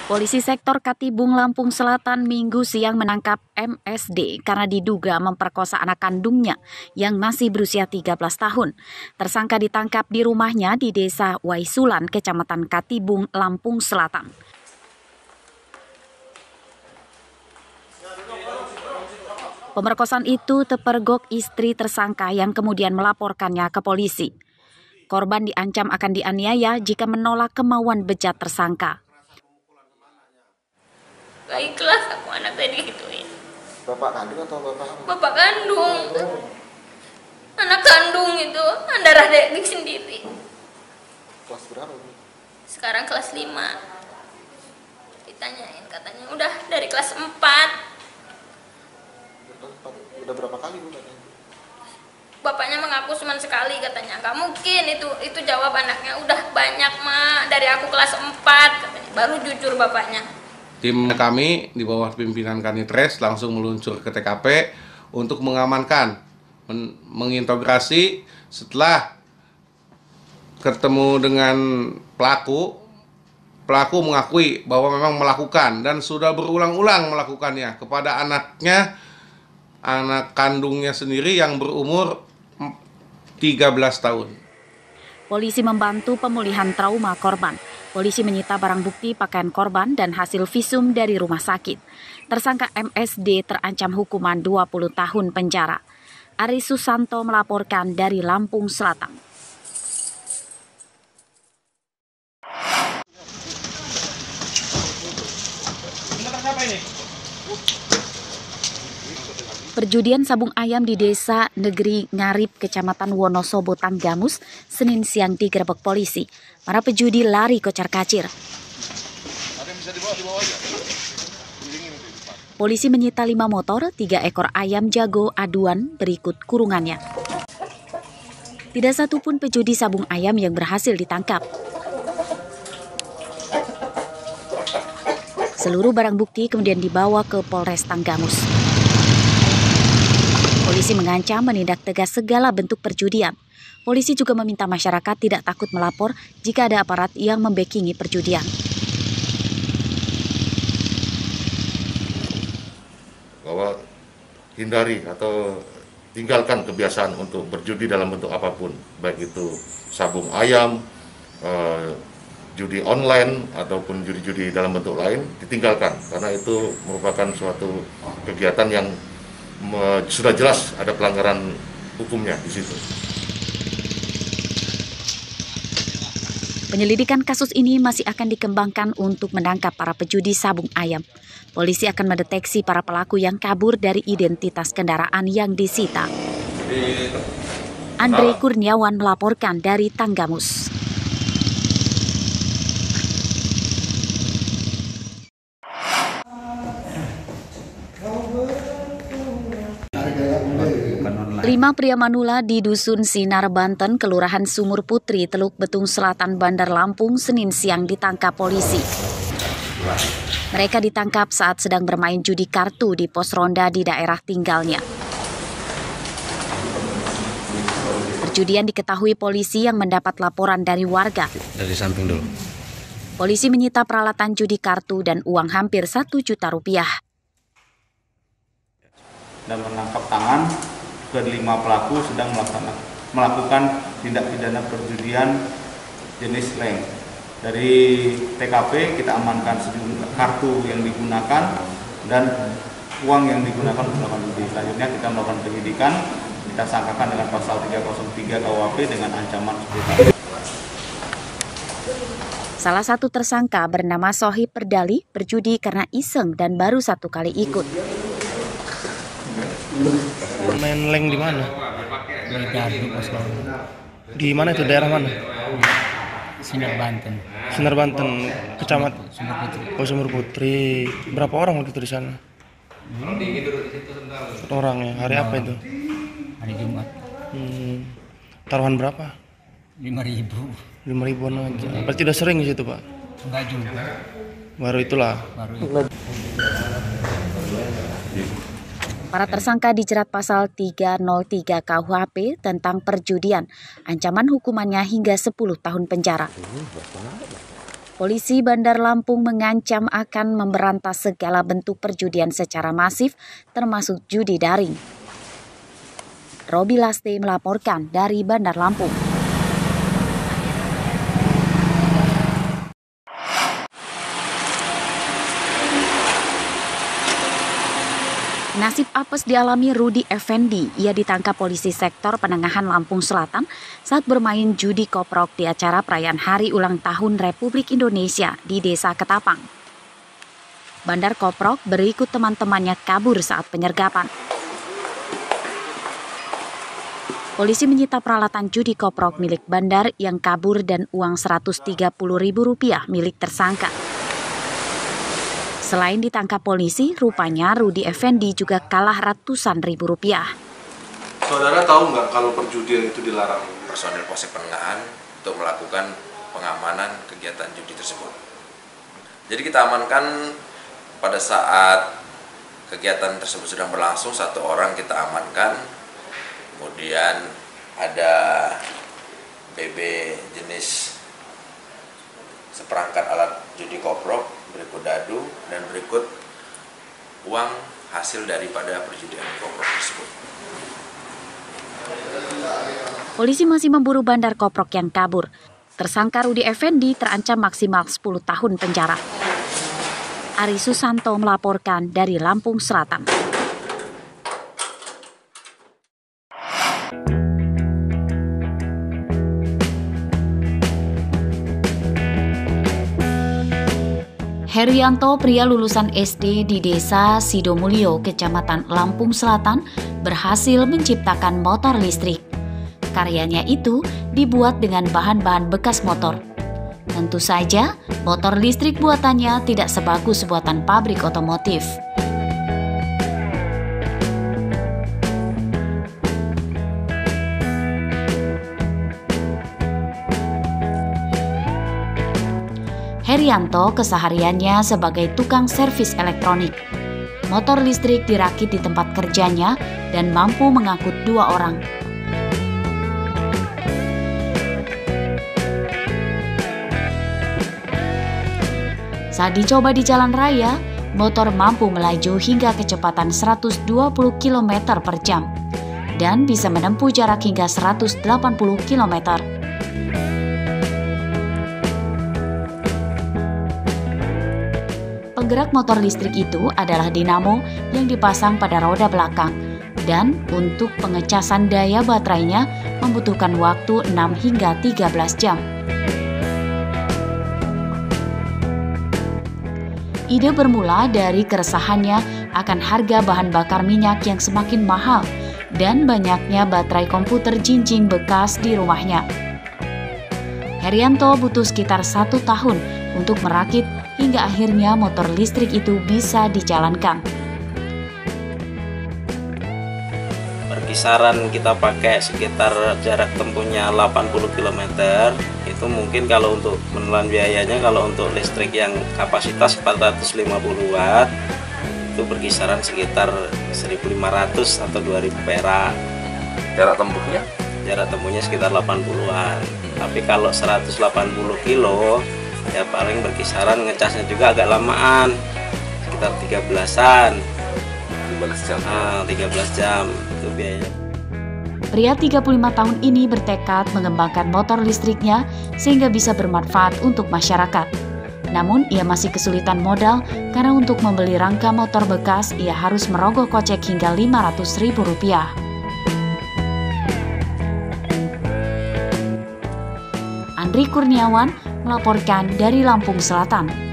Polisi sektor Katibung, Lampung Selatan Minggu siang menangkap MSD karena diduga memperkosa anak kandungnya yang masih berusia 13 tahun. Tersangka ditangkap di rumahnya di Desa Waisulan, Kecamatan Katibung, Lampung Selatan. Pemerkosaan itu terpergok istri tersangka yang kemudian melaporkannya ke polisi. Korban diancam akan dianiaya jika menolak kemauan bejat tersangka. Gak ikhlas aku anak tadi gituin. Bapak kandung atau bapak? Bapak kandung. Anak kandung itu darah daging sendiri. Kelas berapa, Bu? Sekarang kelas 5. Ditanyain katanya udah dari kelas 4. Udah berapa kali, Bu, katanya? Bapaknya mengaku cuma sekali katanya. Gak mungkin itu jawab anaknya udah banyak, Mak. Dari aku kelas 4 katanya. Baru jujur bapaknya. Tim kami di bawah pimpinan Kanitres langsung meluncur ke TKP untuk mengamankan, mengintegrasi. Setelah ketemu dengan pelaku mengakui bahwa memang melakukan dan sudah berulang-ulang melakukannya kepada anaknya, anak kandungnya sendiri yang berumur 13 tahun. Polisi membantu pemulihan trauma korban. Polisi menyita barang bukti pakaian korban dan hasil visum dari rumah sakit. Tersangka MSD terancam hukuman 20 tahun penjara. Ari Susanto melaporkan dari Lampung Selatan. Perjudian sabung ayam di Desa Negeri Ngarip, Kecamatan Wonosobo, Tanggamus, Senin siang digerebek polisi. Para pejudi lari kocar-kacir. Polisi menyita 5 motor, 3 ekor ayam jago aduan berikut kurungannya. Tidak satu pun pejudi sabung ayam yang berhasil ditangkap. Seluruh barang bukti kemudian dibawa ke Polres Tanggamus. Polisi mengancam menindak tegas segala bentuk perjudian. Polisi juga meminta masyarakat tidak takut melapor jika ada aparat yang membackingi perjudian. Bahwa hindari atau tinggalkan kebiasaan untuk berjudi dalam bentuk apapun, baik itu sabung ayam, judi online, ataupun judi-judi dalam bentuk lain, ditinggalkan. Karena itu merupakan suatu kegiatan yang sudah jelas ada pelanggaran hukumnya di situ. Penyelidikan kasus ini masih akan dikembangkan untuk menangkap para pejudi sabung ayam. Polisi akan mendeteksi para pelaku yang kabur dari identitas kendaraan yang disita. Andre Kurniawan melaporkan dari Tanggamus. Lima pria manula di Dusun Sinar, Banten, Kelurahan Sumur Putri, Teluk Betung Selatan, Bandar Lampung, Senin siang ditangkap polisi. Mereka ditangkap saat sedang bermain judi kartu di pos ronda di daerah tinggalnya. Perjudian diketahui polisi yang mendapat laporan dari warga. Dari samping dulu. Polisi menyita peralatan judi kartu dan uang hampir 1 juta rupiah. Dan menangkap tangan ke-5 pelaku sedang melakukan tindak pidana perjudian jenis leng. Dari TKP kita amankan sejumlah kartu yang digunakan dan uang yang digunakan untuk melakukan judi. Selanjutnya kita melakukan penyidikan, kita sangkakan dengan pasal 303 KUHP dengan ancaman 10 tahun. Salah satu tersangka bernama Sohib Perdali berjudi karena iseng dan baru 1 kali ikut. Main leng di mana? Di mana itu, daerah mana? Sinar Banten. Sinar Banten, kecamatan Sumur Putri. Oh, Sumur Putri. Berapa orang waktu itu di sana? 4 orang ya. Hari apa itu? Hari Jumat. Taruhan berapa? 5.000. 5.000-an aja. Berarti udah sering di situ, Pak? Enggak juga. Baru itulah. Para tersangka dijerat pasal 303 KUHP tentang perjudian. Ancaman hukumannya hingga 10 tahun penjara. Polisi Bandar Lampung mengancam akan memberantas segala bentuk perjudian secara masif, termasuk judi daring. Robi Laste melaporkan dari Bandar Lampung. Nasib apes dialami Rudi Effendi. Ia ditangkap polisi sektor Penengahan Lampung Selatan saat bermain judi koprok di acara perayaan Hari Ulang Tahun Republik Indonesia di Desa Ketapang. Bandar koprok berikut teman-temannya kabur saat penyergapan. Polisi menyita peralatan judi koprok milik bandar yang kabur dan uang Rp130.000 milik tersangka. Selain ditangkap polisi, rupanya Rudi Effendi juga kalah ratusan ribu rupiah. Saudara tahu nggak kalau perjudian itu dilarang? Personil Polsek Penengahan untuk melakukan pengamanan kegiatan judi tersebut. Jadi kita amankan pada saat kegiatan tersebut sedang berlangsung, 1 orang kita amankan. Kemudian ada BB jenis seperangkat alat judi koprok, berikut dadu, dan berikut uang hasil daripada perjudian koprok tersebut. Polisi masih memburu bandar koprok yang kabur. Tersangka Rudi Effendi terancam maksimal 10 tahun penjara. Ari Susanto melaporkan dari Lampung Selatan. Herianto, pria lulusan SD di Desa Sidomulyo, Kecamatan Lampung Selatan, berhasil menciptakan motor listrik. Karyanya itu dibuat dengan bahan-bahan bekas motor. Tentu saja, motor listrik buatannya tidak sebagus buatan pabrik otomotif. Herianto kesehariannya sebagai tukang servis elektronik. Motor listrik dirakit di tempat kerjanya dan mampu mengangkut 2 orang. Saat dicoba di jalan raya, motor mampu melaju hingga kecepatan 120 km per jam dan bisa menempuh jarak hingga 180 km. Penggerak motor listrik itu adalah dinamo yang dipasang pada roda belakang, dan untuk pengecasan daya baterainya membutuhkan waktu 6 hingga 13 jam. Ide bermula dari keresahannya akan harga bahan bakar minyak yang semakin mahal dan banyaknya baterai komputer jinjing bekas di rumahnya. Herianto butuh sekitar 1 tahun untuk merakit hingga akhirnya motor listrik itu bisa dijalankan. Kisaran kita pakai sekitar jarak tempuhnya 80 km. Itu mungkin kalau untuk menelan biayanya, kalau untuk listrik yang kapasitas 450 watt itu berkisaran sekitar 1.500 atau 2.000 perak. Jarak tempuhnya? Jarak tempuhnya sekitar 80-an. Tapi kalau 180 kilo ya paling berkisaran ngecasnya juga agak lamaan, sekitar 13-an. 13 jam. 13 jam itu biayanya. Pria 35 tahun ini bertekad mengembangkan motor listriknya sehingga bisa bermanfaat untuk masyarakat. Namun ia masih kesulitan modal karena untuk membeli rangka motor bekas ia harus merogoh kocek hingga Rp500.000. Andri Kurniawan melaporkan dari Lampung Selatan.